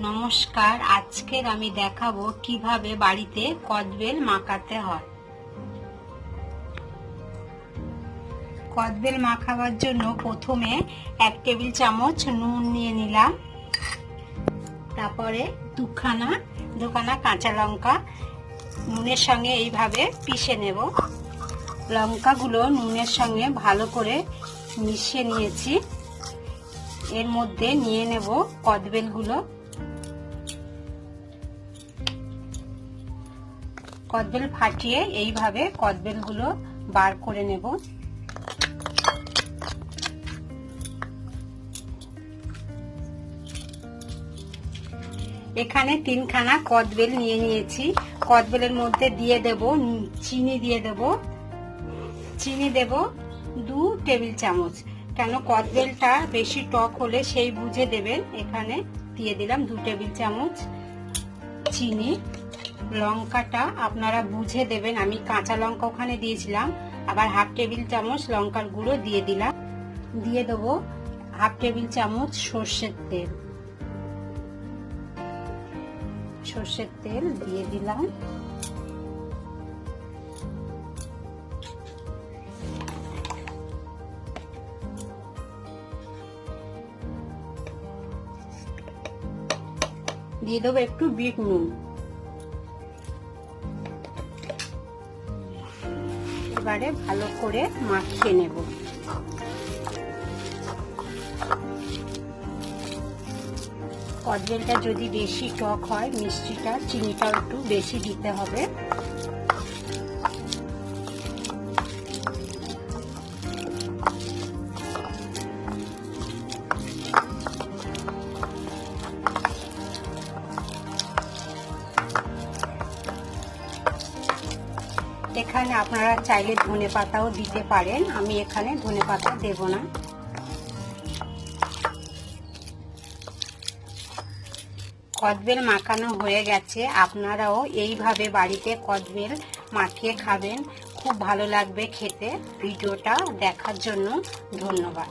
নমস্কার, আজকের আমি দেখাবো কিভাবে বাড়িতে কদবেল মাখাতে হয়। কদবেল মাখাবার জন্য প্রথমে 1 টেবিল চামচ নুন নিয়ে নিলাম, তারপরে দুখানা কাঁচা লঙ্কা নুনের সঙ্গে এইভাবে পিষে নেব। লঙ্কাগুলো নুনের সঙ্গে ভালো করে মিশিয়ে নিয়েছি। এর মধ্যে নিয়ে নেব কদবেলগুলো। কদবেল ফাটিয়ে এইভাবে কদবেলগুলো বার করে নেব। এখানে 3খানা কদবেল নিয়ে নিয়েছি। কদবেলের মধ্যে দিয়ে দেব চিনি, চিনি দেব 2 টেবিল চামচ। কেন কদবেলটা বেশি টক হলে সেই বুঝে দেবেন। এখানে দিয়ে দিলাম 2 টেবিল চামচ চিনি। লঙ্কাটা আপনারা বুঝে দেবেন, আমি কাঁচা লঙ্কা ওখানে দিয়েছিলাম। আবার 1/2 টেবিল চামচ লঙ্কার গুঁড়ো দিয়ে দিলাম। দিয়ে দেবো 1/2 টেবিল চামচ সর্ষের তেল দিয়ে দিলাম। দিয়ে দেবো একটু বিট নুন। এবারে ভালো করে মাখিয়ে নেব। কদবেলটা যদি বেশি টক হয়, মিষ্টিটা চিনিটাও একটু বেশি দিতে হবে। এখানে আপনারা চাইলে ধনেপাতাও দিতে পারেন, আমি এখানে ধনেপাতা দেব না। কদবেল মাখানো হয়ে গেছে। আপনারাও এইভাবে বাড়িতে কদবেল মাখিয়ে খাবেন, খুব ভালো লাগবে খেতে। ভিডিওটা দেখার জন্য ধন্যবাদ।